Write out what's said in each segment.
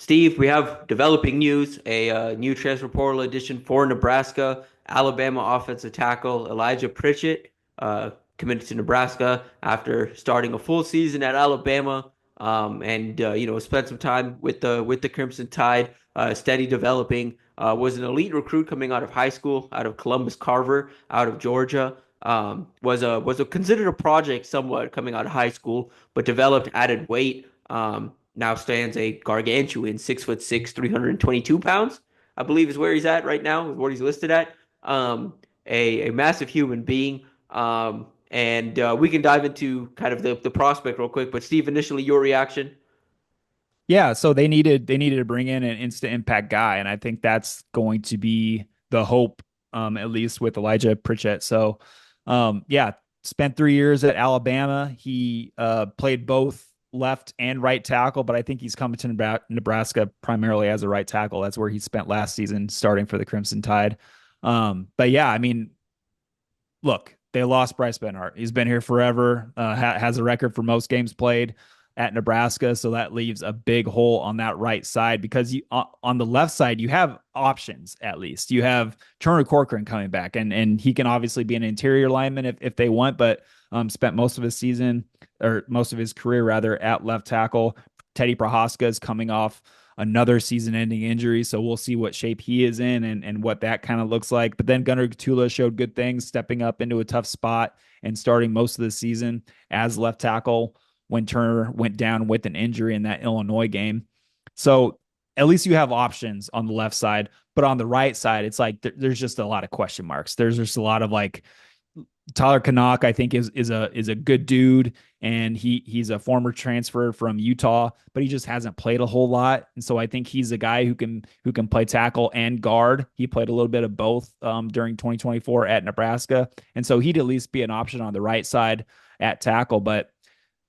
Steve, we have developing news, a new transfer portal addition for Nebraska. Alabama offensive tackle Elijah Pritchett committed to Nebraska after starting a full season at Alabama, and spent some time with the Crimson Tide, steady developing. Was an elite recruit coming out of high school, out of Columbus Carver, out of Georgia. Was a considered a project somewhat coming out of high school, but developed, added weight. Now stands a gargantuan 6'6", 322 pounds, I believe is where he's at right now, is what he's listed at. A massive human being. And we can dive into kind of the prospect real quick. But Steve, initially your reaction? Yeah, so they needed to bring in an instant impact guy, and I think that's going to be the hope, at least with Elijah Pritchett. So, yeah, spent 3 years at Alabama. He played both left and right tackle, but I think he's coming to Nebraska primarily as a right tackle. That's where he spent last season, starting for the Crimson Tide. But yeah, I mean, look, they lost Bryce Benhart. He's been here forever. Has a record for most games played at Nebraska, so that leaves a big hole on that right side because you on the left side you have options. At least you have Turner Corcoran coming back, and he can obviously be an interior lineman if they want, but spent most of his season or most of his career rather at left tackle. Teddy Prohaska is coming off another season-ending injury, so we'll see what shape he is in and what that kind of looks like. But then Gunnar Gatula showed good things, stepping up into a tough spot and starting most of the season as left tackle when Turner went down with an injury in that Illinois game. So at least you have options on the left side, but on the right side, it's like there's just a lot of question marks. There's just a lot of like Tyler Canuck, I think, is a good dude, and he's a former transfer from Utah, but he just hasn't played a whole lot, and so I think he's a guy who can play tackle and guard. He played a little bit of both during 2024 at Nebraska, and so he'd at least be an option on the right side at tackle. But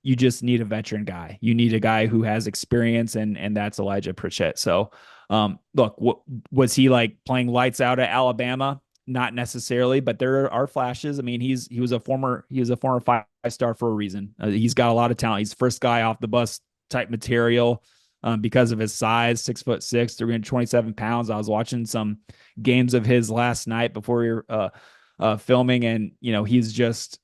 you just need a veteran guy. You need a guy who has experience, and that's Elijah Pritchett. So, look, was he like playing lights out at Alabama? Not necessarily, but there are flashes. I mean, he was a former 5-star for a reason. He's got a lot of talent. He's first guy off the bus type material, because of his size, 6'6", 327 pounds. I was watching some games of his last night before we were filming, and he's just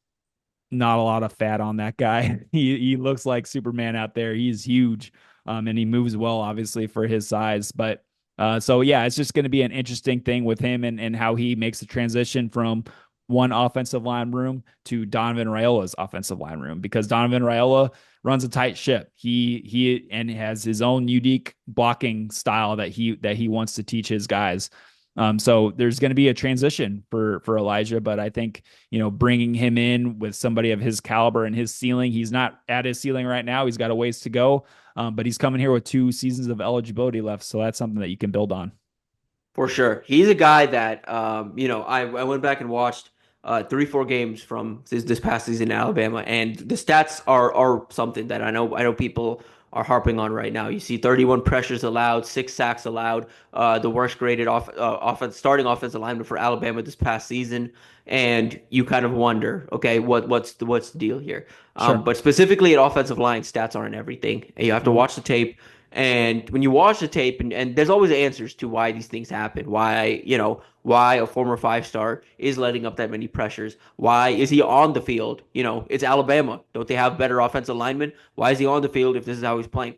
not a lot of fat on that guy. He looks like Superman out there. He's huge, and he moves well, obviously for his size. But so yeah, it's just going to be an interesting thing with him and how he makes the transition from one offensive line room to Donovan Raiola's offensive line room, because Donovan Raiola runs a tight ship. He and has his own unique blocking style that he wants to teach his guys. So there's going to be a transition for Elijah, but I think bringing him in with somebody of his caliber and his ceiling, he's not at his ceiling right now. He's got a ways to go, but he's coming here with 2 seasons of eligibility left, so that's something that you can build on. For sure. He's a guy that, I went back and watched 3, 4 games from this past season in Alabama, and the stats are something that I know people are harping on right now. You see 31 pressures allowed, 6 sacks allowed, the worst graded starting offensive lineman for Alabama this past season, and you kind of wonder, okay, what's the deal here? Sure. But specifically at offensive line, stats aren't everything. You have to Mhm. watch the tape. And when you watch the tape, and there's always answers to why these things happen, why a former 5-star is letting up that many pressures. Why is he on the field? It's Alabama. Don't they have better offensive linemen? Why is he on the field if this is how he's playing?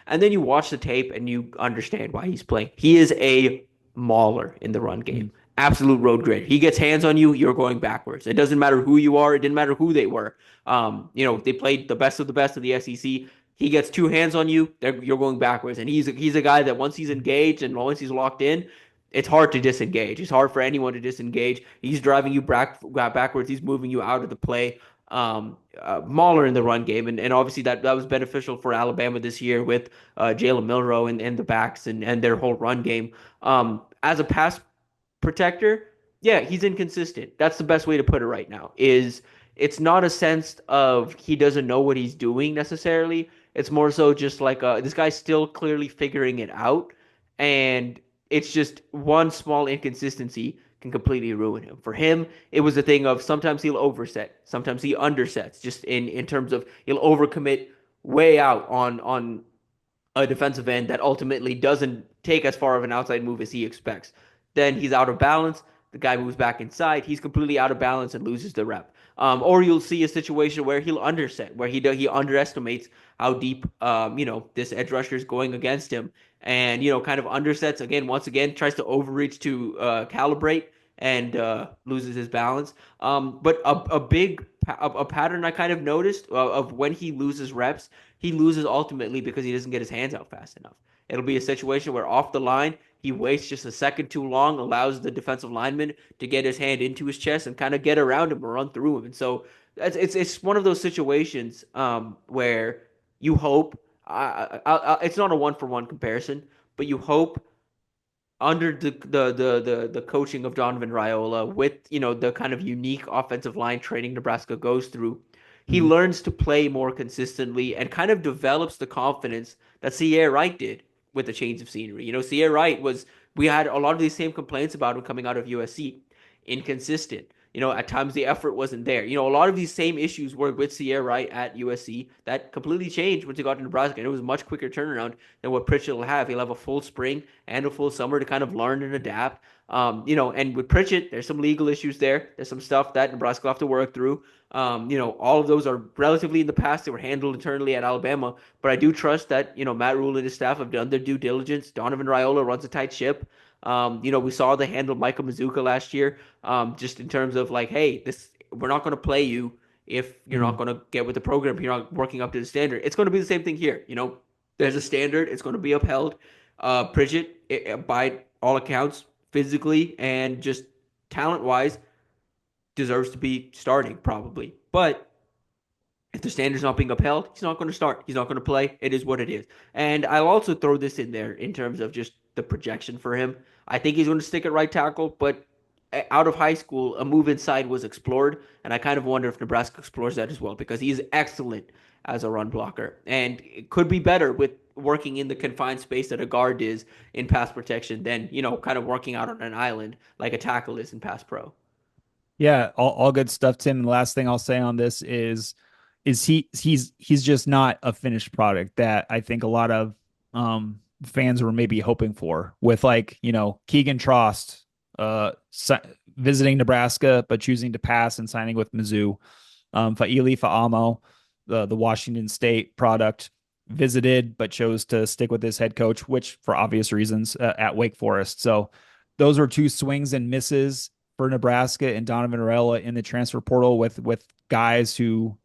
And then you watch the tape and you understand why he's playing. He is a mauler in the run game. Mhm. Absolute road grid. He gets hands on you, you're going backwards. It doesn't matter who you are. It didn't matter who they were. They played the best of the SEC. He gets 2 hands on you, you're going backwards. And he's a guy that once he's engaged and once he's locked in, it's hard to disengage. It's hard for anyone to disengage. He's driving you backwards. He's moving you out of the play. Mauler in the run game, and obviously that was beneficial for Alabama this year with Jalen Milroe and the backs and their whole run game. As a pass protector, yeah, he's inconsistent. That's the best way to put it right now. Is it's not a sense of he doesn't know what he's doing necessarily. It's more so just like this guy's still clearly figuring it out, and it's just one small inconsistency can completely ruin him. For him, it was a thing of sometimes he'll overset, sometimes he undersets, just in terms of he'll overcommit way out on a defensive end that ultimately doesn't take as far of an outside move as he expects. Then he's out of balance. The guy moves back inside. He's completely out of balance and loses the rep. Or you'll see a situation where he'll underset, where he underestimates how deep this edge rusher is going against him, and kind of undersets again. Once again, tries to overreach to calibrate and loses his balance. But a pattern I kind of noticed of when he loses reps, he loses ultimately because he doesn't get his hands out fast enough. It'll be a situation where off the line, he waits just a second too long, allows the defensive lineman to get his hand into his chest and kind of get around him or run through him. And so it's one of those situations where you hope it's not a one for one comparison, but you hope under the coaching of Donovan Raiola with the kind of unique offensive line training Nebraska goes through, he Mhm. learns to play more consistently and kind of develops the confidence that Sierra Wright did with the change of scenery. Sierra Wright we had a lot of these same complaints about him coming out of USC, inconsistent. At times the effort wasn't there. A lot of these same issues were with Sierra Wright at USC that completely changed once he got to Nebraska. And it was a much quicker turnaround than what Pritchett will have. He'll have a full spring and a full summer to kind of learn and adapt. And with Pritchett, there's some legal issues there. There's some stuff that Nebraska will have to work through. All of those are relatively in the past. They were handled internally at Alabama. But I do trust that, Matt Rhule and his staff have done their due diligence. Donovan Raiola runs a tight ship. We saw the handle Micah Mazuka last year, just in terms of like, hey, we're not going to play you if you're not Mhm. going to get with the program, if you're not working up to the standard. It's going to be the same thing here. There's a standard. It's going to be upheld. Pritchett, by all accounts, physically and just talent wise, deserves to be starting probably. But if the standard's not being upheld, he's not going to start. He's not going to play. It is what it is. And I'll also throw this in there in terms of just the projection for him. I think he's going to stick at right tackle, but out of high school, a move inside was explored, and I kind of wonder if Nebraska explores that as well because he's excellent as a run blocker, and it could be better with working in the confined space that a guard is in pass protection than kind of working out on an island like a tackle is in pass pro. Yeah, all good stuff, Tim. And the last thing I'll say on this is he's just not a finished product that I think a lot of fans were maybe hoping for with like, Keegan Trost si visiting Nebraska but choosing to pass and signing with Mizzou. Faili Fa'amo, the Washington State product, visited but chose to stick with his head coach, which for obvious reasons at Wake Forest. So those are two swings and misses for Nebraska and Donovan Raiola in the transfer portal with guys who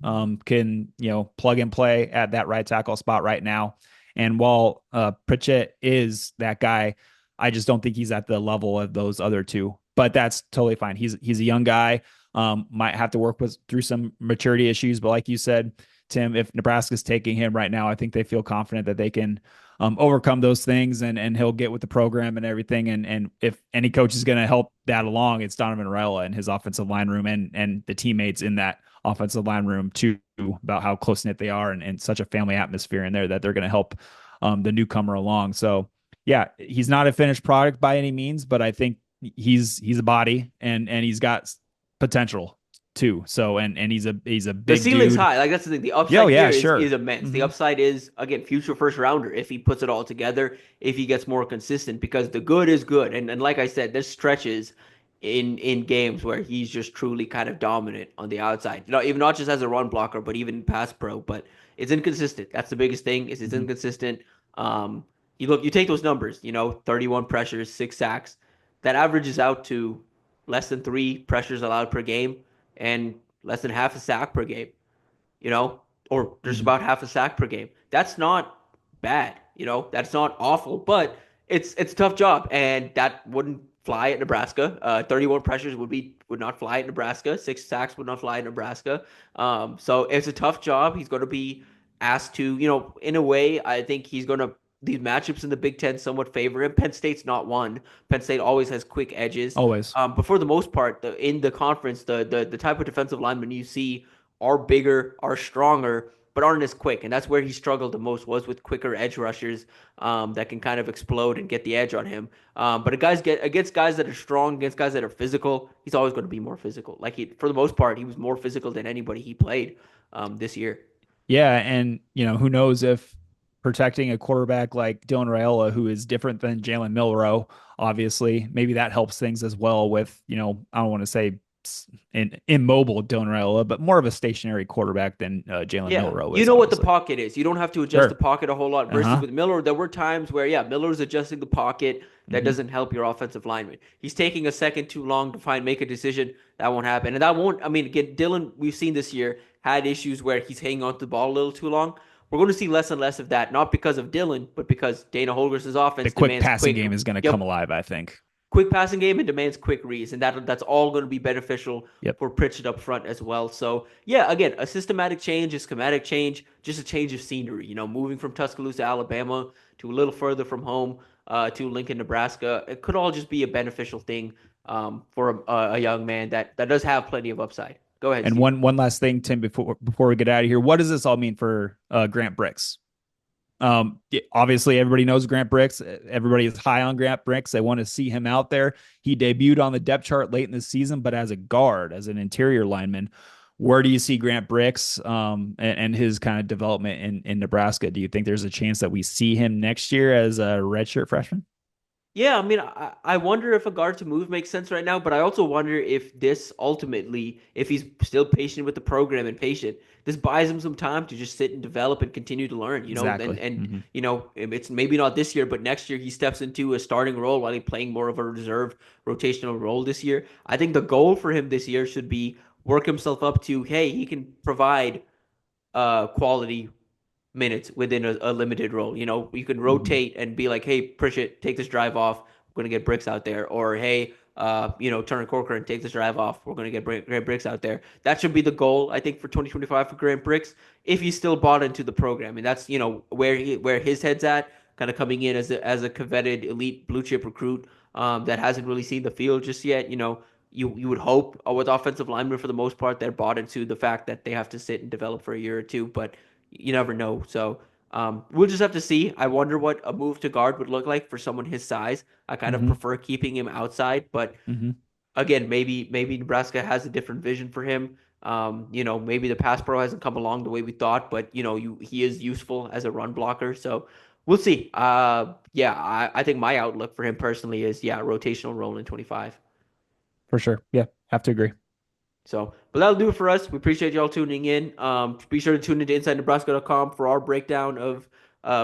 can plug and play at that right tackle spot right now. And while Pritchett is that guy, I just don't think he's at the level of those other two. But that's totally fine. He's a young guy. Might have to work through some maturity issues, but like you said, Tim, if Nebraska's taking him right now, I think they feel confident that they can overcome those things and he'll get with the program and everything. And if any coach is going to help that along, it's Donovan Raiola and his offensive line room and the teammates in that offensive line room too, about how close knit they are and such a family atmosphere in there that they're going to help the newcomer along. So yeah, he's not a finished product by any means, but I think he's a body and he's got potential too. So and he's a The big ceiling's dude. high. Like that's the thing. The Yeah, oh, upside yeah, here is sure. immense. The Mm-hmm. upside is again future first rounder if he puts it all together, if he gets more consistent, because the good is good. And like I said, there's stretches in games where he's just truly kind of dominant on the outside. Even not just as a run blocker, but even pass pro. But it's inconsistent. That's the biggest thing. Is it's Mm-hmm. inconsistent. You take those numbers. 31 pressures, 6 sacks. That averages out to less than 3 pressures allowed per game, and less than half a sack per game, you know, or just Mm-hmm. about half a sack per game. That's not bad, that's not awful, but it's a tough job, and that wouldn't fly at Nebraska. 31 pressures would not fly at Nebraska. 6 sacks would not fly at Nebraska. So it's a tough job. He's going to be asked to, in a way, I think he's going to. These matchups in the Big Ten somewhat favor him. Penn State's not one. Penn State always has quick edges. Always. But for the most part, in the conference, the type of defensive linemen you see are bigger, are stronger, but aren't as quick. And that's where he struggled the most, was with quicker edge rushers that can kind of explode and get the edge on him. But against guys that are strong, against guys that are physical, he's always going to be more physical. For the most part, he was more physical than anybody he played this year. Yeah, and who knows if protecting a quarterback like Dylan Raiola, who is different than Jalen Milroe, obviously. Maybe that helps things as well with, I don't want to say an immobile Dylan Raiola, but more of a stationary quarterback than Jalen Yeah, Milroe you is, know what the obviously. pocket is. You don't have to adjust the Sure. pocket a whole lot. Versus Uh-huh. with Miller, there were times where, yeah, Miller's adjusting the pocket. That Mm-hmm. doesn't help your offensive lineman. He's taking a second too long to make a decision. That won't happen. And that won't, I mean, again, Dylan, we've seen this year, had issues where he's hanging on to the ball a little too long. We're going to see less and less of that, not because of Dylan, but because Dana Holgers' The offense quick demands passing quick, game is going to come yep, alive, I think. quick passing game and demands quick reads, and that's all going to be beneficial Yep. for Pritchett up front as well. So yeah, again, a systematic change, a schematic change, just a change of scenery. Moving from Tuscaloosa, Alabama, to a little further from home, to Lincoln, Nebraska. It could all just be a beneficial thing for a young man that does have plenty of upside. Go ahead, And Steve. one last thing, Tim, before we get out of here, what does this all mean for Grant Bricks? Obviously, everybody knows Grant Bricks. Everybody is high on Grant Bricks. They want to see him out there. He debuted on the depth chart late in the season, but as a guard, as an interior lineman, where do you see Grant Bricks and his kind of development in Nebraska? Do you think there's a chance that we see him next year as a redshirt freshman? Yeah, I mean, I wonder if a guard to move makes sense right now, but I also wonder if this ultimately, if he's still patient with the program and patient, this buys him some time to just sit and develop and continue to learn, and Exactly. and Mm-hmm. it's maybe not this year, but next year he steps into a starting role while he's playing more of a reserve rotational role this year. I think the goal for him this year should be work himself up to, hey, he can provide quality minutes within a limited role. You can Mm-hmm. rotate and be like, hey, Pritchett, take this drive off. We're going to get Bricks out there. Or, hey, Turner Corcoran, take this drive off. We're going to get Grant Bricks out there. That should be the goal, I think, for 2025 for Grant Bricks, if he's still bought into the program. And that's, where his head's at, kind of coming in as a coveted elite blue chip recruit that hasn't really seen the field just yet. You would hope with offensive linemen for the most part they're bought into the fact that they have to sit and develop for a year or two, but you never know. So we'll just have to see. I wonder what a move to guard would look like for someone his size. I kind of Mm-hmm. prefer keeping him outside, but Mm-hmm. again, maybe Nebraska has a different vision for him. Maybe the pass pro hasn't come along the way we thought, but he is useful as a run blocker. So we'll see. Yeah, I think my outlook for him personally is rotational role in 25. For sure. Yeah, have to agree. So, but that'll do it for us. We appreciate y'all tuning in. Be sure to tune into InsideNebraska.com for our breakdown of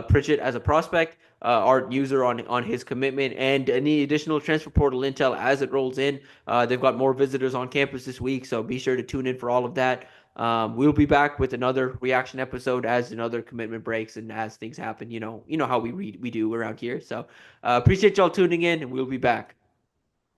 Pritchett as a prospect, our user on his commitment, and any additional transfer portal intel as it rolls in. They've got more visitors on campus this week, so be sure to tune in for all of that. We'll be back with another reaction episode as another commitment breaks and as things happen. You know how we do around here. So, appreciate y'all tuning in, and we'll be back.